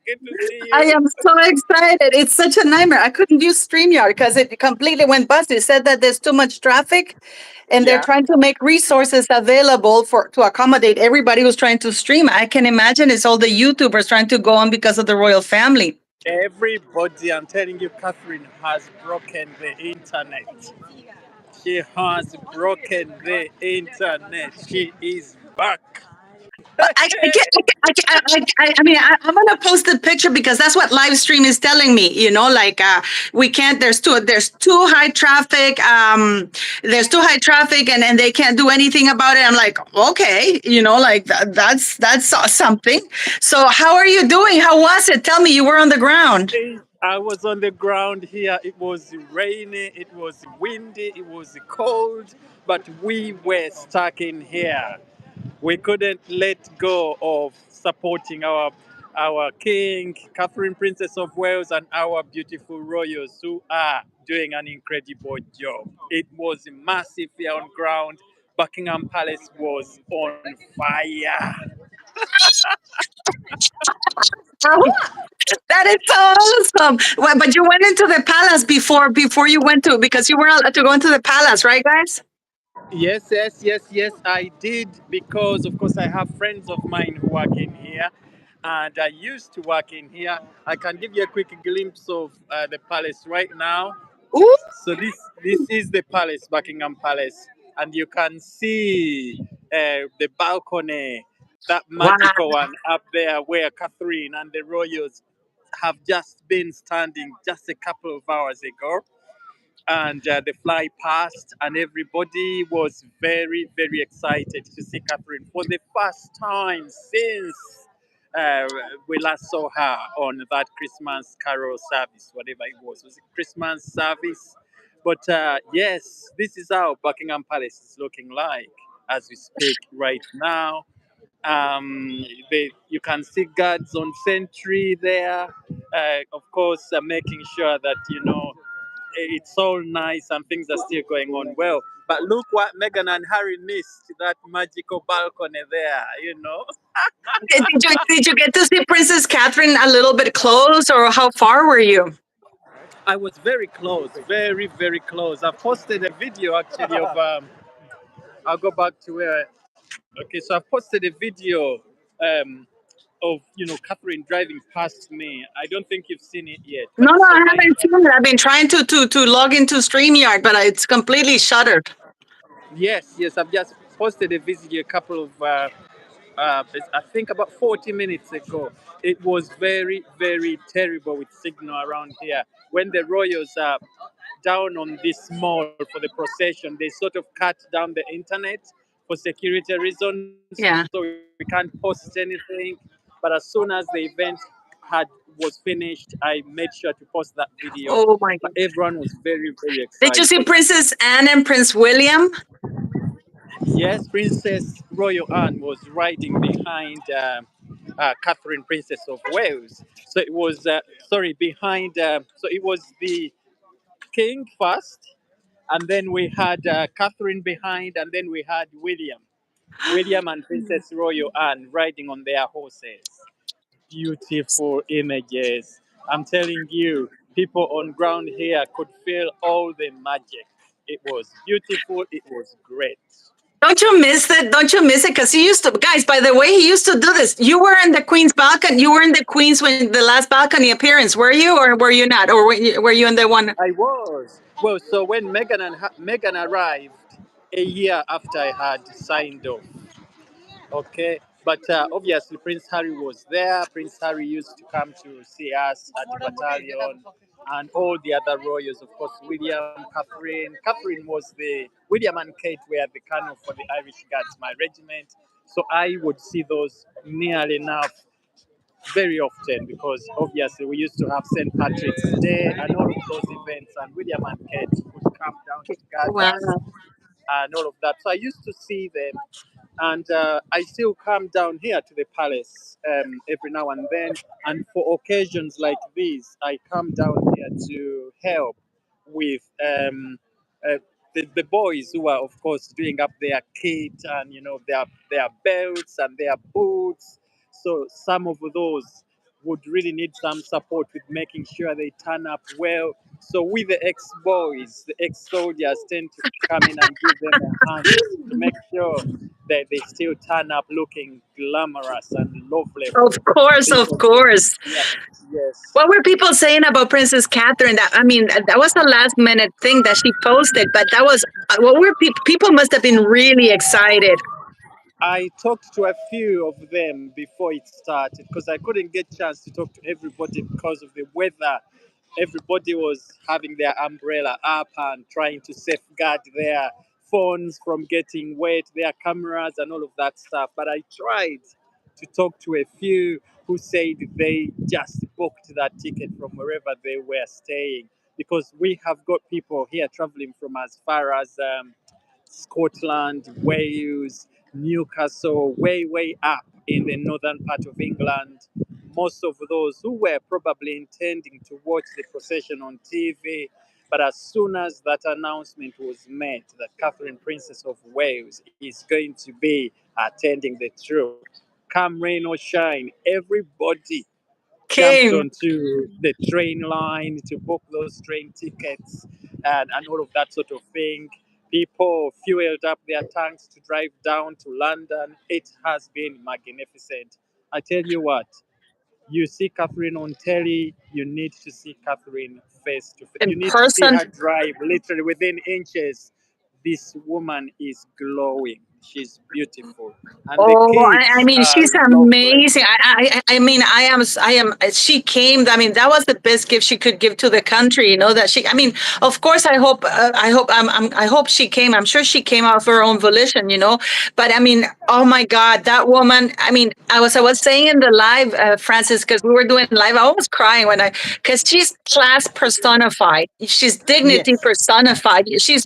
Good to see I you. am so excited. It's such a nightmare. I couldn't use StreamYard because it completely went busted. It said that there's too much traffic and they're Yeah. trying to make resources available for to accommodate everybody who's trying to stream. I can imagine it's all the YouTubers trying to go on because of the royal family. Everybody, I'm telling you, Catherine has broken the internet. She has broken the internet. She is back. I mean, I'm gonna post the picture because that's what live stream is telling me. Like we can't. There's too high traffic. There's too high traffic, and they can't do anything about it. I'm like, okay, like that's something. So how are you doing? How was it? Tell me, you were on the ground. I was on the ground here. It was rainy, it was windy, it was cold, but we were stuck in here. We couldn't let go of supporting our king, Catherine, Princess of Wales, and our beautiful royals who are doing an incredible job. It was massive here on ground. Buckingham Palace was on fire. That is so awesome. Well, but you went into the palace before you went to because you were allowed to go into the palace, right, guys? Yes, I did because, of course, I have friends of mine who work in here, and I used to work in here. I can give you a quick glimpse of the palace right now. Ooh, So this is the palace, Buckingham Palace, and you can see the balcony, that wow. magical one up there, where Catherine and the royals have just been standing just a couple of hours ago, and the fly passed, and everybody was very, very excited to see Catherine for the first time since uh, we last saw her on that Christmas carol service, whatever it was. Was it Christmas service? But yes, this is how Buckingham Palace is looking like as we speak right now. You can see guards on sentry there, of course, making sure that it's all nice and things are still going on well. But look what Meghan and Harry missed, that magical balcony there, you know. Did you get to see Princess Catherine a little bit close, or how far were you? I was very close, very, very close. I posted a video actually of, I'll go back to where, okay, so I posted a video um, of, Catherine driving past me. I don't think you've seen it yet, but No, it's no, so I nice. haven't seen it. I've been trying to log into StreamYard, but it's completely shuttered. Yes, I've just posted a video a couple of I think about 40 minutes ago. It was very, very terrible with signal around here. When the royals are down on this mall for the procession, they sort of cut down the internet for security reasons, so we Yeah. can't post anything. But as soon as the event had was finished, I made sure to post that video. Oh But my God. everyone was very, very Did you excited. see Princess Anne and Prince William? Yes, Princess Royal Anne was riding behind Catherine, Princess of Wales. So it was, sorry, behind, so it was the king first, and then we had Catherine behind, and then we had William. William and Princess Royal Anne riding on their horses. Beautiful images. I'm telling you, people on ground here could feel all the magic. It was beautiful, it was great. Don't you miss it? Don't you miss it? Because he used to, guys. By the way, he used to do this. You were in the Queen's balcony. You were in the Queen's when the last balcony appearance. Were you, or were you not, or were you in the one? I was. Well, so when Megan arrived a year after I had signed off, okay. But obviously, Prince Harry was there. Prince Harry used to come to see us at the battalion, and all the other royals, of course, William, Catherine. Catherine was the William and Kate were the colonel for the Irish Guards, my regiment. So I would see those nearly enough very often because obviously we used to have St. Patrick's Day and all of those events, and William and Kate would come down to guard us Wow. and all of that. So I used to see them, and I still come down here to the palace every now and then. And for occasions like these, I come down here to help with uh, the boys who are, of course, doing up their kit and their belts and their boots. So some of those would really need some support with making sure they turn up well. So with the ex-boys, the ex-soldiers tend to come in and give them a hand to make sure that they still turn up looking glamorous and lovely Of for course, of people to course. yeah, yes. What were people saying about Princess Catherine? That I mean, that was a last minute thing that she posted, but that was what were people must have been really excited. I talked to a few of them before it started because I couldn't get chance to talk to everybody because of the weather. Everybody was having their umbrella up and trying to safeguard their phones from getting wet, their cameras and all of that stuff. But I tried to talk to a few who said they just booked that ticket from wherever they were staying because we have got people here traveling from as far as Scotland, Wales, Newcastle, way up in the northern part of England. Most of those who were probably intending to watch the procession on TV, but as soon as that announcement was made that Catherine, Princess of Wales, is going to be attending the troop, come rain or shine, everybody jumped Came. onto the train line to book those train tickets and all of that sort of thing. People fueled up their tanks to drive down to London. It has been magnificent. I tell you what, you see Catherine on telly, you need to see Catherine face to face. In You need to see person. her drive literally within inches. This woman is glowing. She's beautiful. And the Oh, I kids mean, are she's lovely. amazing. I mean, I am. She came. I mean, that was the best gift she could give to the country. You know that she. I mean, of course, I hope she came. I'm sure she came out of her own volition. You know, but I mean, oh my God, that woman. I mean, I was saying in the live, Francis, because we were doing live. I was crying when because she's class personified. She's dignity Yes. personified. She's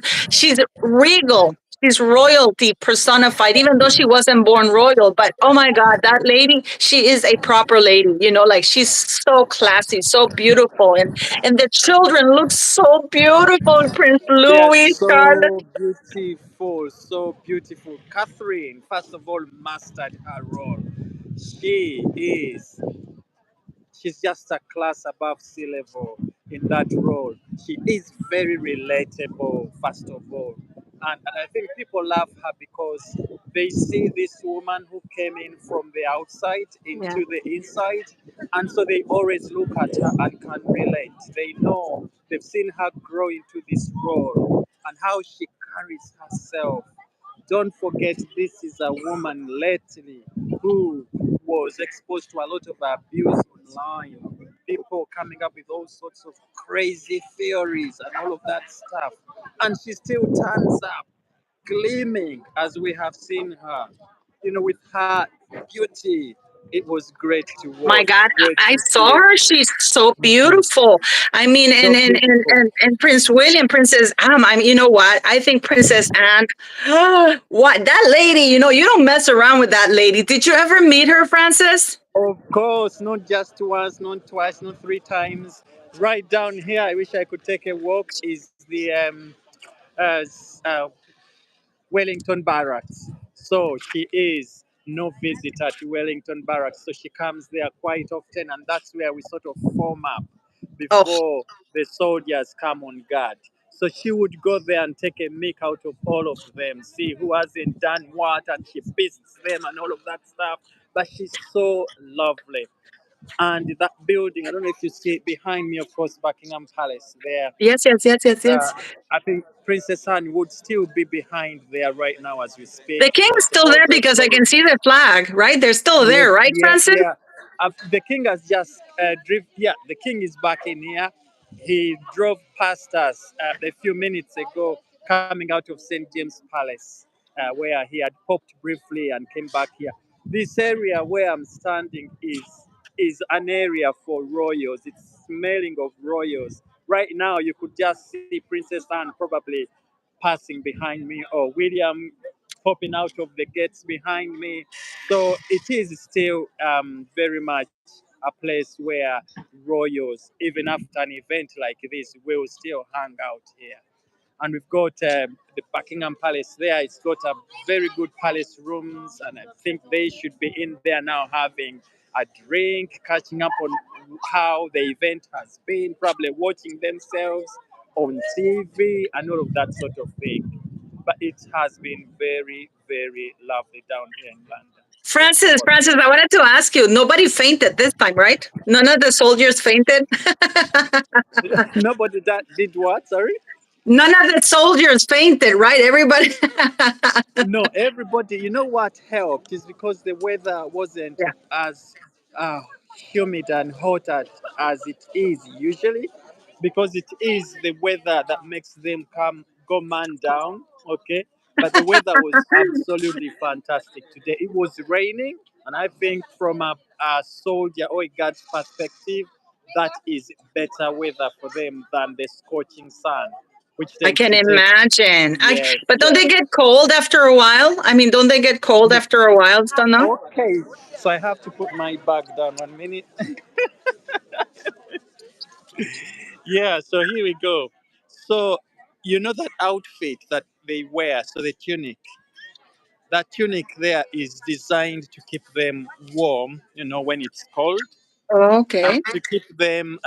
regal. She's royalty personified, even though she wasn't born royal. But oh my God, that lady, she is a proper lady. You know, like she's so classy, so beautiful, and the children look so beautiful. Prince They are Louis, Charlotte. so beautiful, so beautiful. Catherine, first of all, mastered her role. She is she's just a class above sea level in that role. She is very relatable, first of all. And I think people love her because they see this woman who came in from the outside Yeah. into the inside. And so they always look at her and can relate. They know they've seen her grow into this role and how she carries herself. Don't forget, this is a woman lately who was exposed to a lot of abuse online. People coming up with all sorts of crazy theories and all of that stuff. And she still turns up, gleaming as we have seen her. You know, with her beauty, it was great to My watch. God, Great I to saw see. her. She's so Mhm. beautiful. I mean, So beautiful. and Prince William, Princess Anne. I mean, you know what? I think Princess Anne. What that lady? You know, you don't mess around with that lady. Did you ever meet her, Francis? Of course, not just once, not twice, not three times. Right down here, I wish I could take a walk, is the Wellington Barracks. So she is no visitor to Wellington Barracks. So she comes there quite often, and that's where we sort of form up Oh, before the soldiers come on guard. So she would go there and take a mick out of all of them, see who hasn't done what, and she beats them and all of that stuff. But she's so lovely. And that building, I don't know if you see it behind me, of course, Buckingham Palace there. yes, yes, yes, yes, Uh, yes. I think Princess Anne would still be behind there right now as we speak The king is because still all there those because I can stories. see the flag. Right, they're still Yes, there, right, yeah, Francis? yeah. The king has just Yeah, the king is back in here. He drove past us a few minutes ago, coming out of St. James Palace, where he had popped briefly and came back here. This area where I'm standing is an area for royals. It's smelling of royals. Right now, you could just see Princess Anne probably passing behind me, or William popping out of the gates behind me. So it is still very much a place where royals, even after an event like this, will still hang out here. And we've got the Buckingham Palace there. It's got a very good palace rooms, and I think they should be in there now having a drink, catching up on how the event has been, probably watching themselves on TV and all of that sort of thing. But it has been very, very lovely down here in London. Francis, I wanted to ask you. Nobody fainted this time, right? None of the soldiers fainted. Nobody that did what? Sorry. None of the soldiers fainted, right? Everybody. No, everybody. You know what helped is because the weather wasn't Yeah, as uh, humid and hot as it is usually, because it is the weather that makes them come go man down. Okay, but the weather was absolutely fantastic today. It was raining, and I think from a soldier or a guard's perspective, that is better weather for them than the scorching sun, which I tends can to take. imagine. Yes, But don't yeah. they get cold after a while? I mean, don't they get cold after a while? Don't know. Okay, so I have to put my bag down 1 minute. Yeah, so here we go. So, you know that outfit that they wear, so the tunic, that tunic there is designed to keep them warm, when it's cold, and Okay. to keep them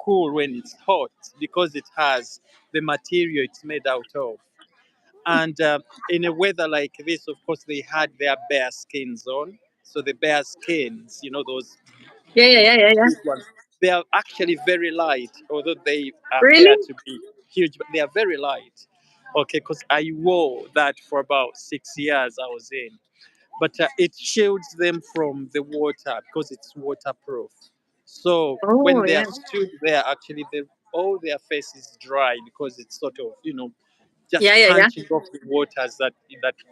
cool when it's hot, because it has the material it's made out of. And in a weather like this, of course, they had their bare skins on. So the bare skins, those Yeah, yeah, yeah, yeah, yeah. big ones. They are actually very light, although they Really? appear to be huge, but they are very light. Okay, because I wore that for about 6 years I was in. But it shields them from the water because it's waterproof. So Oh, when they yeah. are stood there, actually, all their face is dry because it's sort of, just Yeah, yeah, yeah. punching off the waters that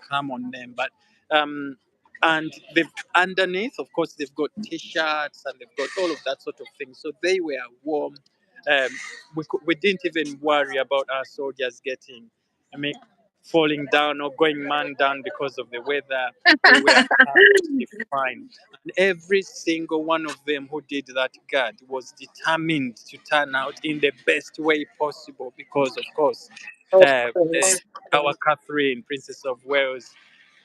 come on them. But um, and they've underneath, of course, they've got t-shirts and they've got all of that sort of thing. So they were warm. Um, we didn't even worry about our soldiers getting, I mean, falling down or going man down because of the weather. They were perfectly fine. And every single one of them who did that guard was determined to turn out in the best way possible because, of course, Of uh, course. our Catherine, Princess of Wales,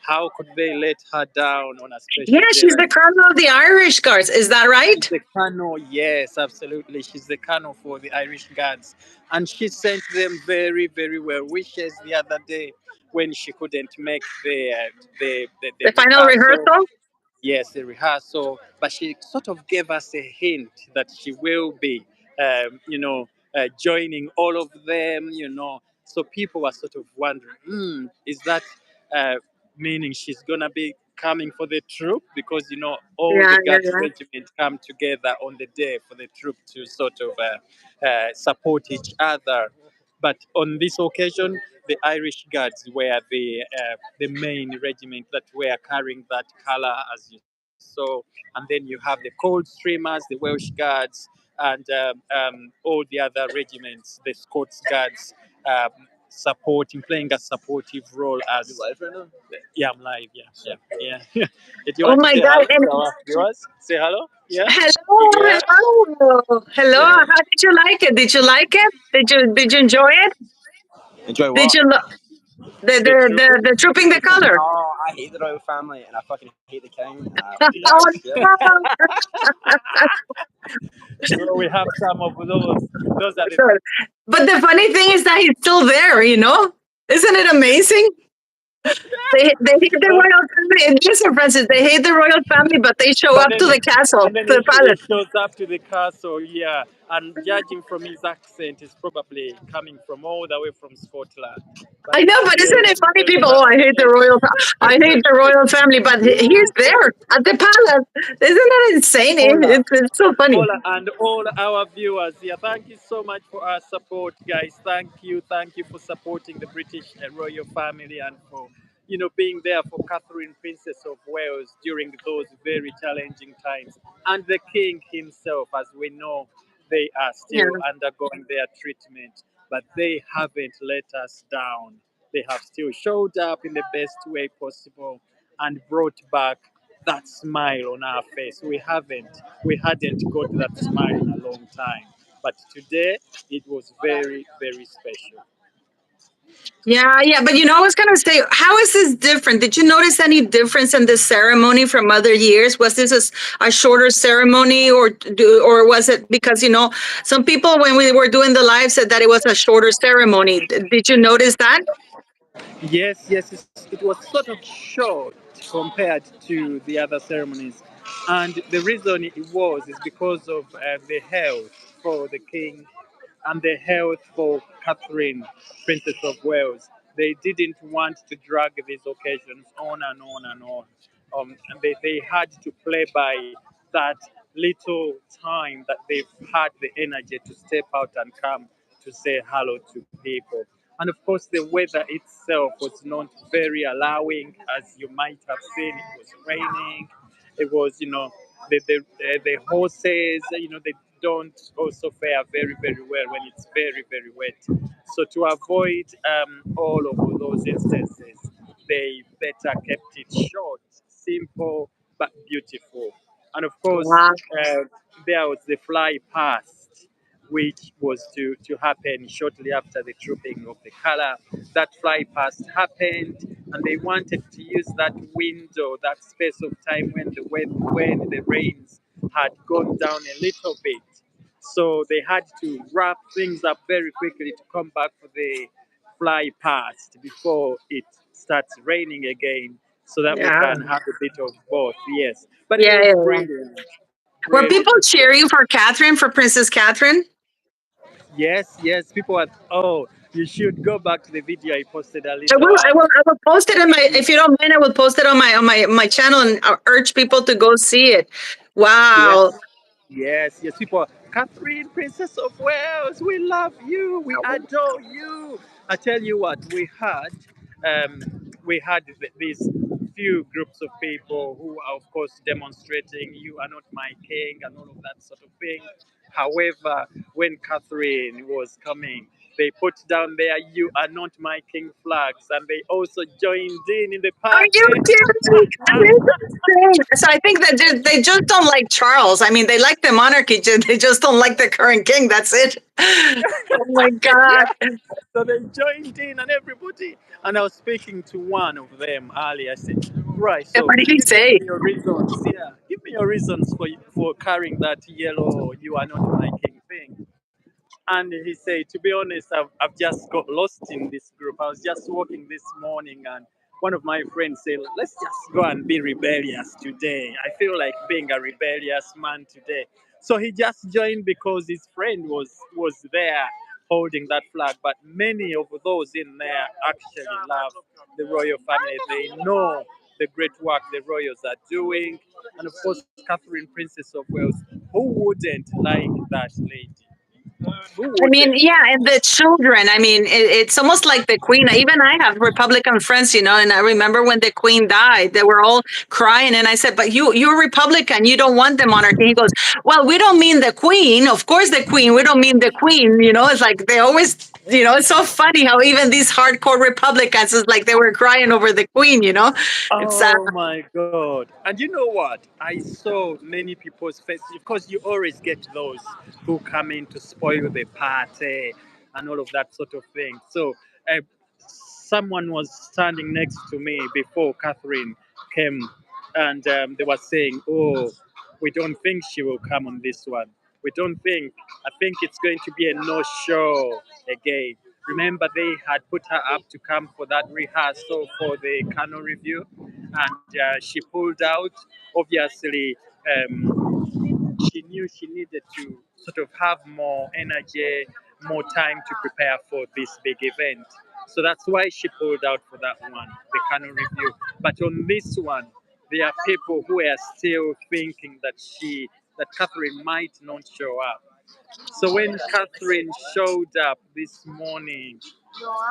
how could they let her down on a Yeah, special day she's like the colonel of the Irish Guards. Is that She's right? the colonel, yes, absolutely. She's the colonel for the Irish Guards. And she sent them very, very well wishes the other day when she couldn't make the The final rehearsal. rehearsal? Yes, the rehearsal, but she sort of gave us a hint that she will be, joining all of them. So people were sort of wondering, is that uh, meaning she's gonna be coming for the troop? Because all Yeah, the yeah, guards yeah. regiment come together on the day for the troop to sort of support each other. But on this occasion, the Irish Guards were the main regiment that were carrying that color, as you saw. And then you have the Coldstreamers, the Welsh Guards, and all the other regiments, the Scots Guards, supporting, playing a supportive role as. You live right now? Yeah, I'm live. Yeah, yeah, yeah. Did you Oh want to my say God. hello And to our viewers? Say hello. Yeah, hello, yeah, hello. Hello. yeah. How did you like it? Did you like it? Did you enjoy it? Enjoy Did what? you the, The the trooping. the the trooping the color? Oh, I hate the royal family and I fucking hate the king. Oh, Yeah. no. So we have some of those. Those are the. Sorry. But the funny thing is that he's still there, you know? Isn't it amazing? They hate the Those, royal family. And listen, Francis, they hate the royal family, but they show but up to then, the castle, and then to the he palace. shows up to the castle. Yeah, and judging from his accent, he's probably coming from all the way from Scotland. But I know, but isn't it funny, there's people? Oh, I hate the nothing. royal, I hate the royal family, but he's there at the palace. Isn't that insane? Paula, It's so funny. Paula, and all our viewers here. Thank you so much for our support, guys. Thank you for supporting the British royal family and for being there for Catherine, Princess of Wales during those very challenging times, and the King himself. As we know, they are Yeah, still undergoing their treatment, but they haven't let us down. They have still showed up in the best way possible and brought back that smile on our face. We hadn't got that smile in a long time. But today it was very, very special. Yeah, yeah, but I was gonna say, how is this different? Did you notice any difference in this ceremony from other years? Was this a shorter ceremony, or was it because some people when we were doing the live said that it was a shorter ceremony? Did you notice that? Yes, yes, it was sort of short compared to the other ceremonies. And the reason it was is because of the health for the king and the health for Catherine, Princess of Wales. They didn't want to drag these occasions on and on and on. And they had to play by that little time that they've had the energy to step out and come to say hello to people. And of course, the weather itself was not very allowing, as you might have seen. It was raining. It was, the horses, they don't also fare very, very well when it's very, very wet. So to avoid all of those instances, they better kept it short, simple, but beautiful. And of course, Wow. uh, there was the fly past, which was to happen shortly after the trooping of the color. That fly past happened, and they wanted to use that window, that space of time when the rains had gone down a little bit. So they had to wrap things up very quickly to come back for the fly past before it starts raining again, so that we Yeah. can have a bit of both. Yes, but it Yeah, was yeah, yeah. brilliant, Were people brilliant. cheering for Catherine, for Princess Catherine? Yes, yes. People are. Oh, you should go back to the video I posted a I little will, I will, earlier. I will post it on my. If you don't mind, I will post it on my channel and urge people to go see it. Wow. Yes, yes, yes. People, Catherine, Princess of Wales, we love you, we adore you. I tell you what, these few groups of people who are, of course, demonstrating, "You are not my king," and all of that sort of thing. However, when Catherine was coming, they put down their "You are not my king" flags, and they also joined in the Are you party. kidding? I mean, it's insane. So I think that they just don't like Charles. I mean, they like the monarchy. They just don't like the current king. That's it. Oh my Yeah. God. So they joined in and everybody. And I was speaking to one of them earlier. I said, right, And so what did can he you give me say? your reasons? Yeah, give me your reasons for carrying that yellow "You are not my king" thing. And he said, to be honest, I've just got lost in this group. I was just walking this morning, and one of my friends said, let's just go and be rebellious today. I feel like being a rebellious man today. So he just joined because his friend was there holding that flag. But many of those in there actually love the royal family. They know the great work the royals are doing. And of course, Catherine, Princess of Wales, who wouldn't like that lady? Who I mean, wouldn't? yeah, and the children. I mean, it's almost like the Queen. Even I have Republican friends, and I remember when the Queen died, they were all crying, and I said, "But you're Republican. You don't want the monarchy." He goes, "Well, we don't mean the Queen. Of course, the Queen. We don't mean the Queen." It's like they always. It's so funny how even these hardcore Republicans is like they were crying over the Queen. It's Oh my God. And you know what? I saw many people's faces. Of course, you always get those who come in to spoil the party and all of that sort of thing. So, uh, someone was standing next to me before Catherine came, and they were saying, "Oh, we don't think she will come on this one. We don't think. I think it's going to be a no-show again." Remember, they had put her up to come for that rehearsal for the canon review, and she pulled out. Obviously, she knew she needed to sort of have more energy, more time to prepare for this big event. So that's why she pulled out for that one, the canon review. But on this one, there are people who are still thinking that Catherine might not show up. So when Catherine showed up this morning,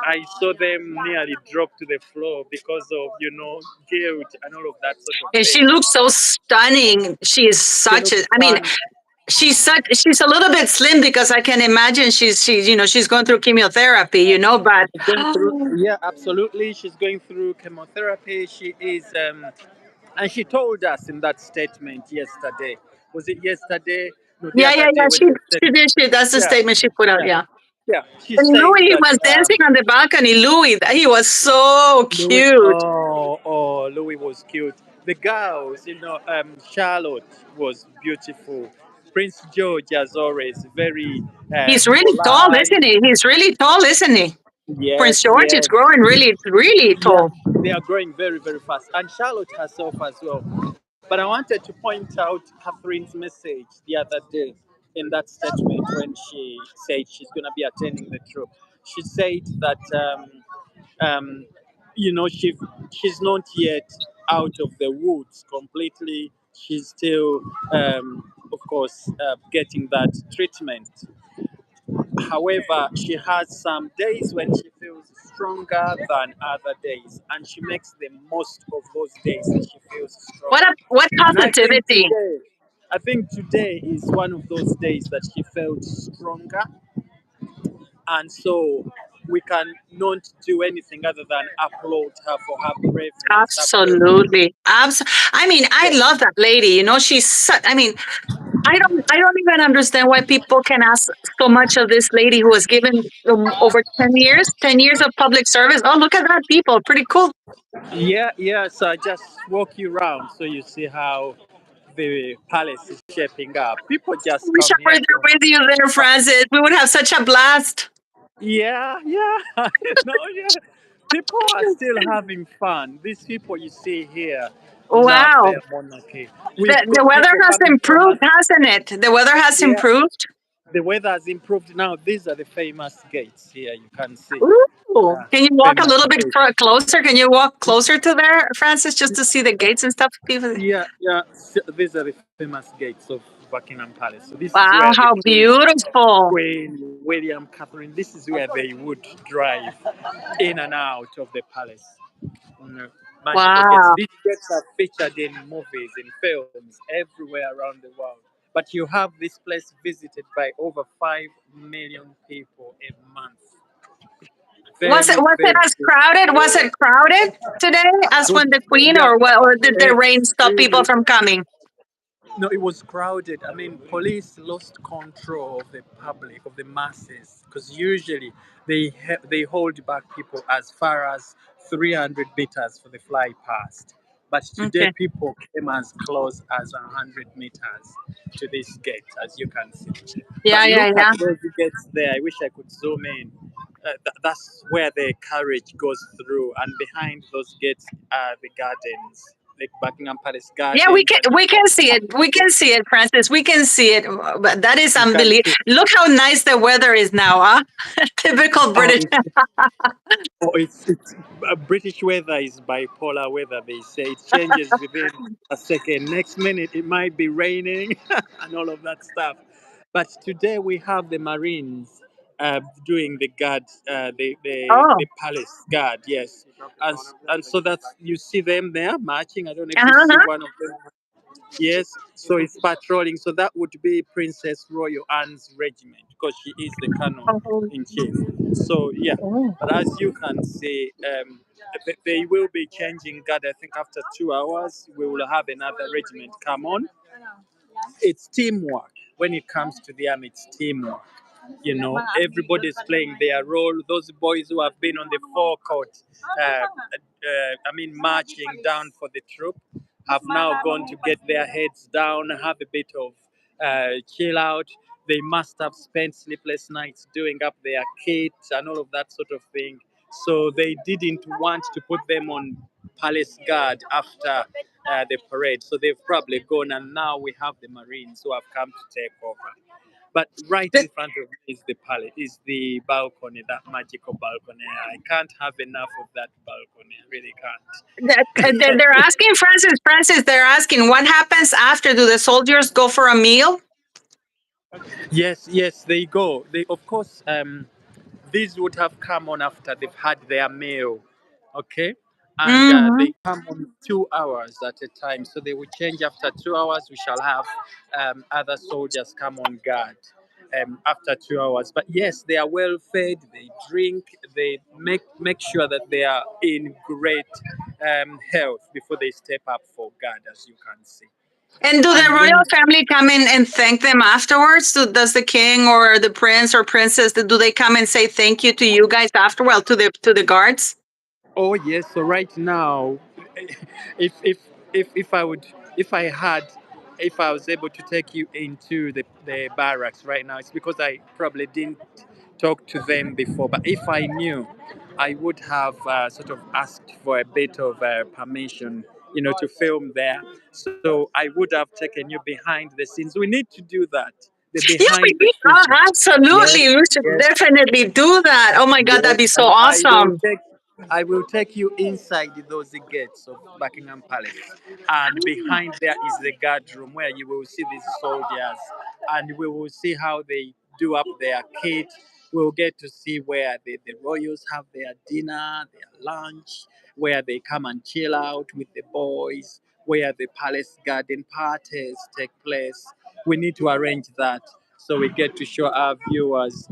I saw them nearly drop to the floor because of, guilt and all of that sort of and she thing. looks so stunning. She is She such a. looks I mean, fun. she's a little bit slim because I can imagine she's going through chemotherapy, but She's going through, yeah, absolutely. She's going through chemotherapy. She is, and she told us in that statement yesterday. Was it yesterday? No, the yeah, other yeah, day yeah. when She she said, she did. That's the yeah, statement she put out. yeah. Yeah. Yeah, she And said Louis that was dancing on the balcony. Louis, he was so Louis, cute. Louis was cute. The girls, Charlotte was beautiful. Prince George, as always, very He's really tall, polite. isn't he? He's really tall, isn't he? Prince Yes, George is yes. growing really, really Yeah, tall. they are growing very, very fast. And Charlotte herself as well. But I wanted to point out Catherine's message the other day in that statement when she said she's going to be attending the troop. She said that, um, she's not yet out of the woods completely. She's still, of course, getting that treatment. However, she has some days when she feels stronger than other days, and she makes the most of those days that she feels strong. What And positivity. I think today is one of those days that she felt stronger, and so we can not do anything other than applaud her for her braveness, her bravery. Absolutely. I mean, I Yeah. love that lady. You know, I mean, I don't even understand why people can ask so much of this lady who has given over 10 years, 10 years of public service. Oh, look at that, people. Pretty cool. Yeah, yeah. So I just walk you around so you see how the palace is shaping up. People I just wish come I were here there to. with you there, Francis. We would have such a blast. Yeah, yeah. No, yeah. People are still having fun. These people you see here love Wow. their monarchy. We've The got weather people has coming from us. improved, hasn't it? The weather has Yeah, improved. the weather has improved now. These are the famous gates here. You can see. Ooh. Can you walk a Famous little bit gates. closer? Can you walk closer to there, Francis, just to see the gates and stuff? People. Yeah, yeah. These are the famous gates of Buckingham Palace. So this is where Wow, the how King, beautiful. Queen, William, Catherine. This is where they would drive in and out of the palace. Mm, Magical gates. Wow. These gates are featured in movies, in films, everywhere around the world. But you have this place visited by over 5 million people a month. Was it Very, was it very as crowded? Was it crowded today as good. when the Queen, Yeah, or what? Or did the rain stop people extremely. from coming? No, it was crowded. I mean, police lost control of the public, of the masses, because usually they hold back people as far as 300 meters for the fly past. But today, Okay. people came as close as 100 meters to this gate, as you can see. But Yeah, yeah, look at yeah. those gates there. I wish I could zoom in. That's where the carriage goes through, and behind those gates are the gardens, like Buckingham Palace Yeah, gardens, and we can see it. We can see it, Francis. We can see it. But that is you can unbelievable. see. Look how nice the weather is now, huh? Typical Oh, British. it's British weather is bipolar weather. They say it changes within a second. Next minute it might be raining and all of that stuff. But today we have the Marines doing the guard, Oh, the palace guard. Yes, and so that's you see them there marching. I don't know if you see uh-huh. one of them. Yes, so it's patrolling. So that would be Princess Royal Anne's regiment because she is the canon Oh, in chief. So yeah, oh. but as you can see, they will be changing guard. I think after 2 hours, we will have another regiment come on. It's teamwork. When it comes to the army, it's teamwork. Everybody's playing their role. Those boys who have been on the forecourt, marching down for the troop, have now gone to get their heads down, have a bit of chill out. They must have spent sleepless nights doing up their kit and all of that sort of thing. So they didn't want to put them on palace guard after the parade. So they've probably gone, and now we have the Marines who have come to take over. But right The- in front of me is the palace, is the balcony, that magical balcony. I can't have enough of that balcony. I really they're can't. asking Francis. They're asking what happens after. Do the soldiers go for a meal? Yes, yes, they go. They, of course, these would have come on after they've had their meal, okay? And Hmm. they come on 2 hours at a time. So they will change after 2 hours. We shall have other soldiers come on guard after 2 hours. But yes, they are well fed. They drink. They make sure that they are in great health before they step up for guard, as you can see. And do the And royal when family come in and thank them afterwards? Does the king or the prince or princess, do they come and say thank you to you guys after? Well, to the guards. oh yes, so right now, if if I would, if I had, if I was able to take you into the barracks right now, it's because I probably didn't talk to them before. But if I knew, I would have sort of asked for a bit of permission, to film there. So I would have taken you behind the scenes. We need to do that. The Yeah, behind the oh, scenes. Yes, absolutely. We should yes. definitely do that. Oh my God, that'd Yes, be so and awesome. I will take you inside those gates of Buckingham Palace, and behind there is the guard room where you will see these soldiers, and we will see how they do up their kit. We'll get to see where the royals have their dinner, their lunch, where they come and chill out with the boys, where the palace garden parties take place. We need to arrange that so we get to show our viewers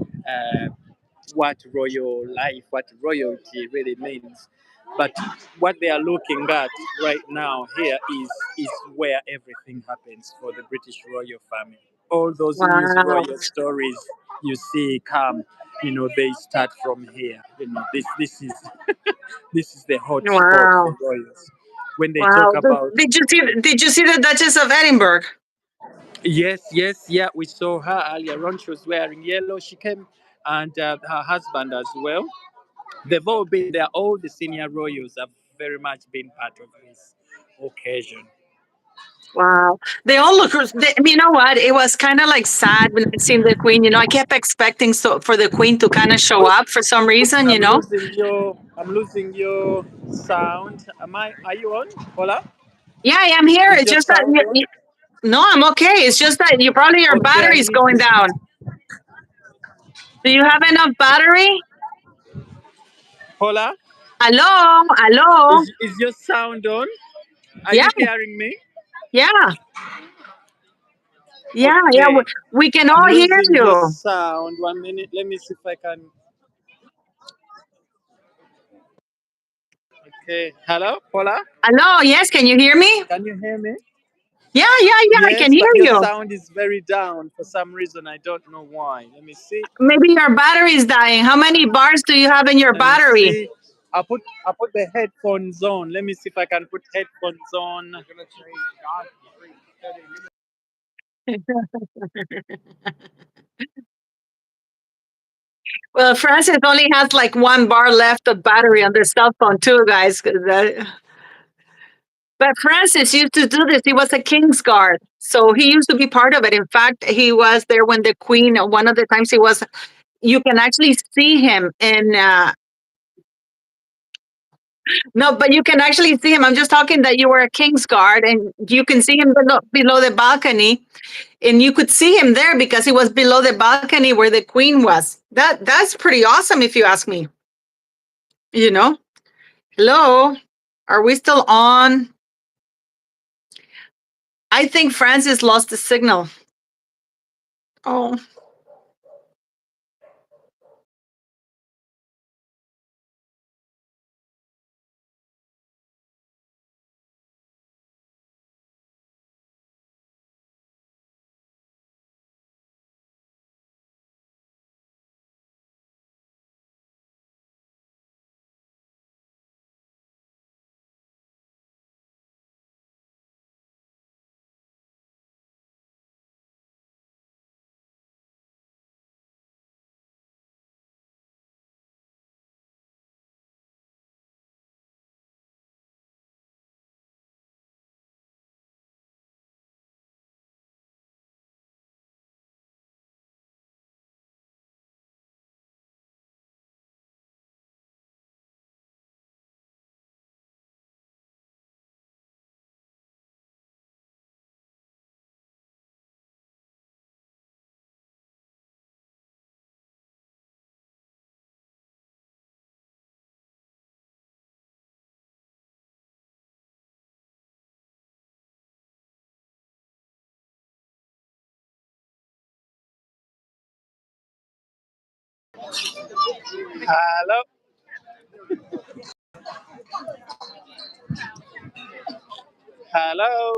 what royal life, what royalty really means. But what they are looking at right now here is where everything happens for the British royal family. All those Wow. royal stories you see come, they start from here. This is this is the hot spot for Wow. royals. When they talk Wow. about Did you see the Duchess of Edinburgh? yes, yes, yeah, we saw her earlier on. She was wearing yellow. She came and her husband as well. They've all been there. All the senior royals have very much been part of this occasion. Wow. They all look, you know what? It was kind of like sad when I seen the queen. I kept expecting for the queen to kind of show up for some reason, I'm losing your sound. Am I? Are you on? Hola. Yeah, I am here. Is It's your just that, sound on? no, I'm okay. It's just that you probably your Okay, I battery's need going to. down. Do you have enough battery? Hola. Hello? Hello? Is your sound on? Are Yeah, you hearing me? yeah, yeah, yeah. We, Okay. we can I'm all hear losing your you. sound. 1 minute. Let me see if I can. Okay. Hello. Hola. Hello? Yes, can you hear me? Can you hear me? Yeah, yeah, yeah. I can Yes, hear but your you. sound is very down for some reason. I don't know why. Let me see. Maybe your battery is dying. How many bars do you have in your Let me battery? see. I put the headphones on. Let me see if I can put headphones on. Well, Francis only has like 1 bar left of battery on their cell phone too, guys. But Francis used to do this. He was a King's Guard. So he used to be part of it. In fact, he was there when the Queen, one of the times he was, you can actually see him in, no, but you can actually see him. I'm just talking that you were a King's Guard and you can see him below the balcony. And you could see him there because he was below the balcony where the Queen was. That's pretty awesome if you ask me. You know? Hello? Are we still on? I think Francis lost the signal. Oh. Hello. Hello.